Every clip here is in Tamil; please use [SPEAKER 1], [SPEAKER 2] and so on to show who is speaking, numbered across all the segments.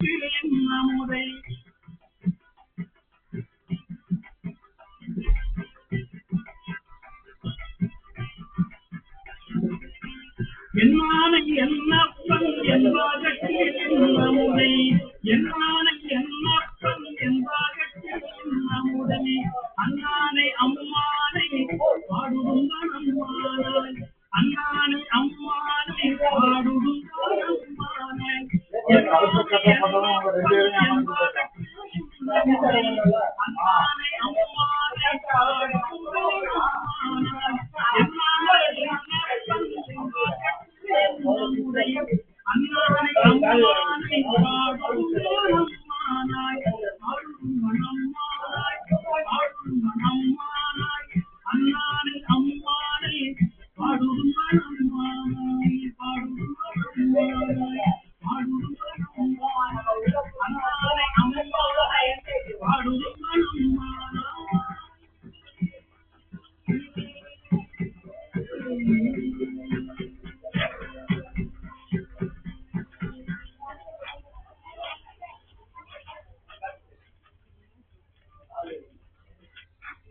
[SPEAKER 1] அமுதை என்னானை என்னப்பன் என்பாகத்தில் அமுதை என்னானை என்னப்பன் என்பாகத்தில் அமுதை அண்ணானை அம்மானை பாடுதுந்தான் அம்மானாய் அண்ணானை அம்மானை பாடுதுந்தான் அம்மானாய் அண்ணானை அம்மானை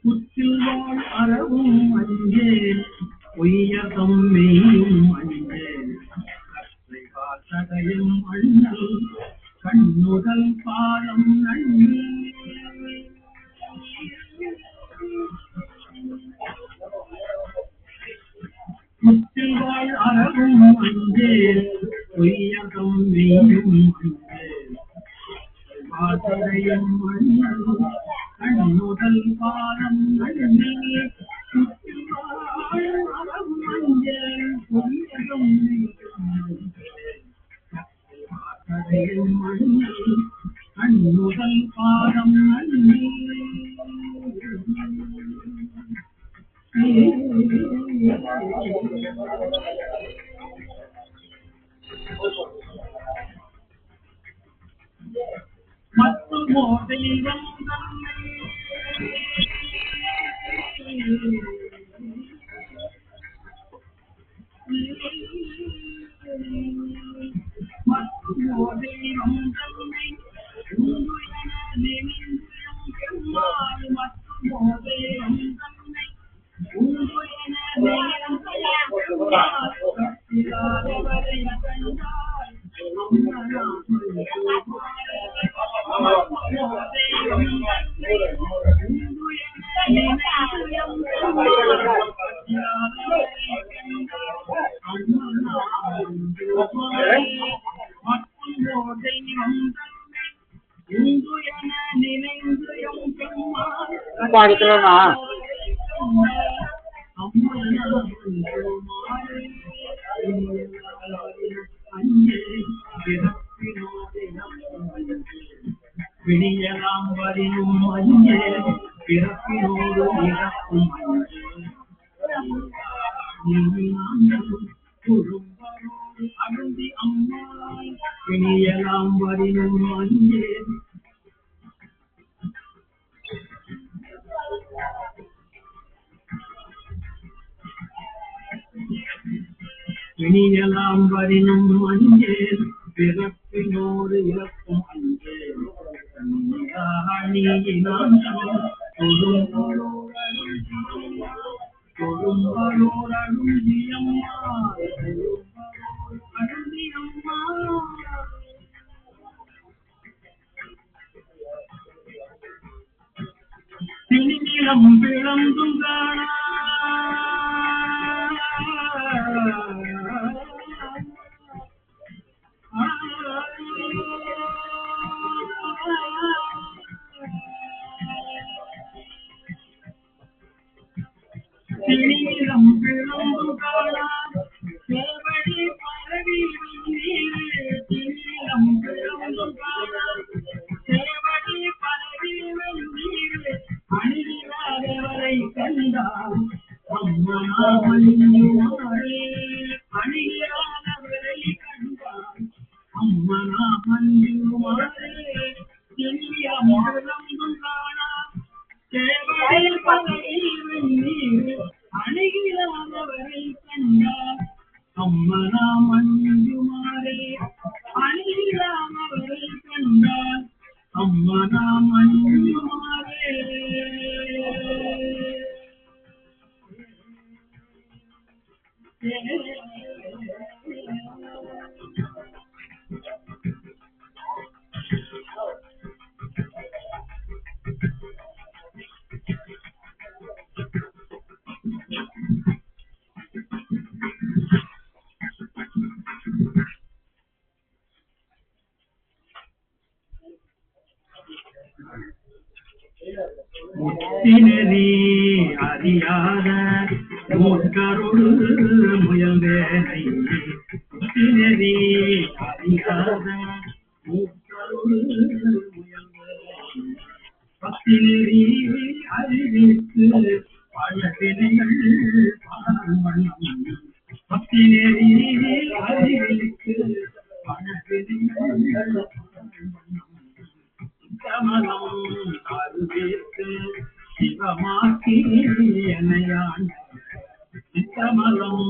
[SPEAKER 1] புத்தில்வாழ் அறவும் அஞ்சேன் பொய்யகம் மெய்யும் அஞ்சேன் கற்றை காத்தடையும் அண்ணல் கண்ணுதல் பாதம் நன்னி புத்தில்வாழ் அறவும் அஞ்சேன் பொய்யகம் மெய்யும் அஞ்சேன் காத்தடையும் அண்ணல் கண்ணுதல் பாதம் நன்னி கண்ணுதல் பாதம் நன்னி மத்துமோ தெய்வம் தன்னை மத்துமோ தெய்வம் தன்னை உண்டு என நினைந்தும் கெம்மாள் மத்துமோ தெய்வம் தன்னை உண்டு என நினைந்தும் கெம்மாள் கட்டிலாதவரை கண்டாய் அம்மனா விடியலாம் வரியும் மஞ்சே பிறப்பினோடு இறக்கும் குறும்பரோடு அழுந்தி அம்மா விடியலாம் வரியும் மஞ்சே விடியலாம் வரினும் மஞ்சே பிறப்பினோடு இறக்கும் அஞ்சே திணிலம் பிளந்தும் காணா திணிலம் பிளந்தும் காணா சேவடி பரவி நீரே திணிலம் பிளந்தும் காணா சேவடி பரவி நீரே அணியாதவரை கண்டார் அம்மா மணியுமாரே அணியாதவரை கண்டார் அம்மா மணியுமாரே திணிலம் பிளந்தும் காணா சேவடி பரவி நீரே அணியாதவரை கண்டார் அம்மனா மஞ்சுமாரே அணியாதவரை கண்டார் அம்மனா மஞ்சுமாரே முத்தினி அறியாத மூக்கருள் முயல்வேனை முத்தினி அறியாத மூக்கருள் முயல்வேனை பத்தினி அறிவித்து பழவினைகள் பால்வண்ணம் பத்தினி அறிவித்து பழவினைகள் பால்வண்ணம் கமலம் அருவிற்கு சிவமாக்கி என்னையாண்ட கமலம்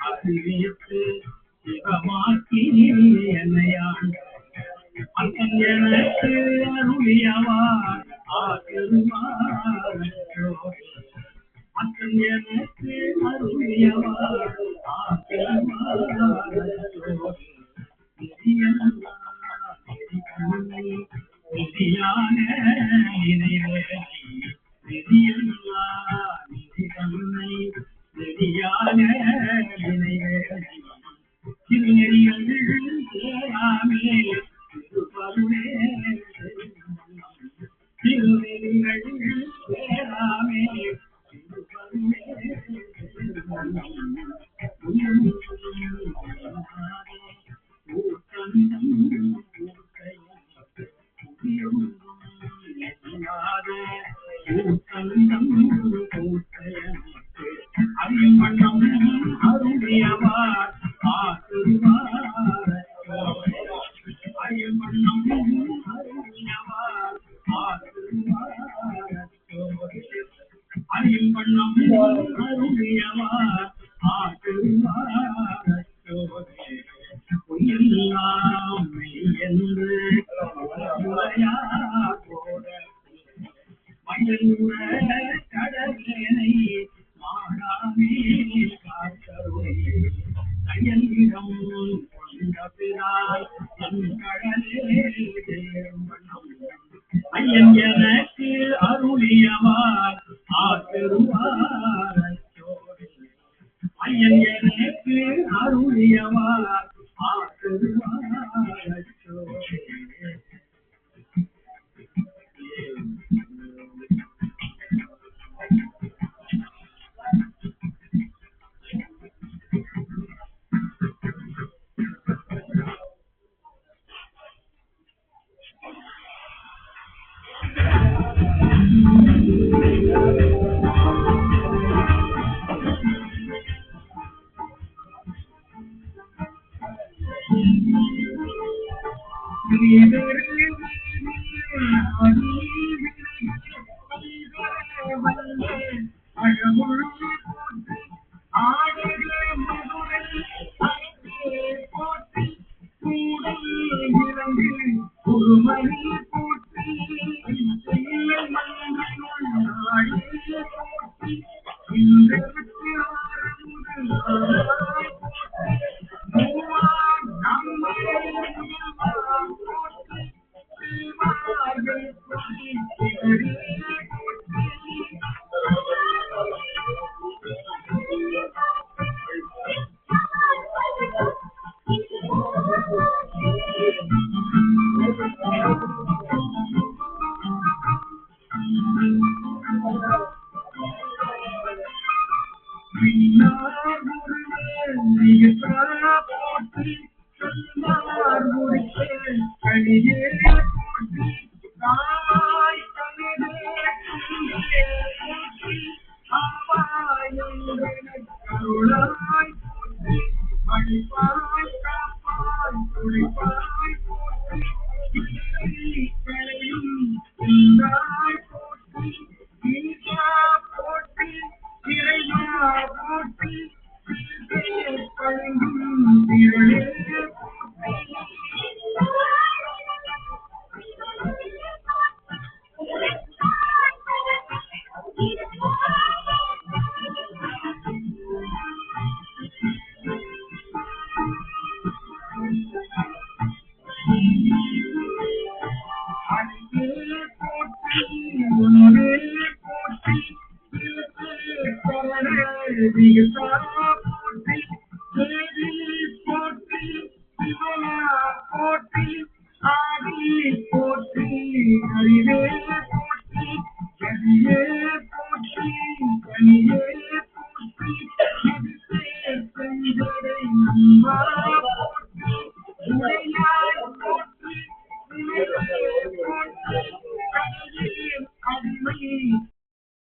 [SPEAKER 1] அருவிற்கு சிவமாக்கி என்னையாண்ட அக்கன் எனக்கு அருளியவார் ஆசிருவார் அக்கன் எனக்கு அருளியவார் ஆசிருவார் நிதியான நினைவேனை நிதியல்லா நிதி தன்னை நிதியான நினைவேனை திருநெறிகள் சேராமே திருப்பருளே திருநெறிகள் சேராமே திருப்பருளே அறிவண்ணம் அருளியவார் ஆசிர்வார் அறிவண்ணம் அருளியவார் ஆசிர்வார் அறிவண்ணம் அருளியவார் ஆசிர்வார் பொய்யெல்லாம் மெய்யென்று முறையா போட மயிலுற கடலேனை மாடாமே காத்தருளை கையலிடம் கொண்ட பிறாய் என் கடலே தேரும் வண்ணம் ஐயன் எனக்கு அருளியவார் ஆசிருவார் ஐயன் எனக்கு அருளியவார் ஆசிருவார்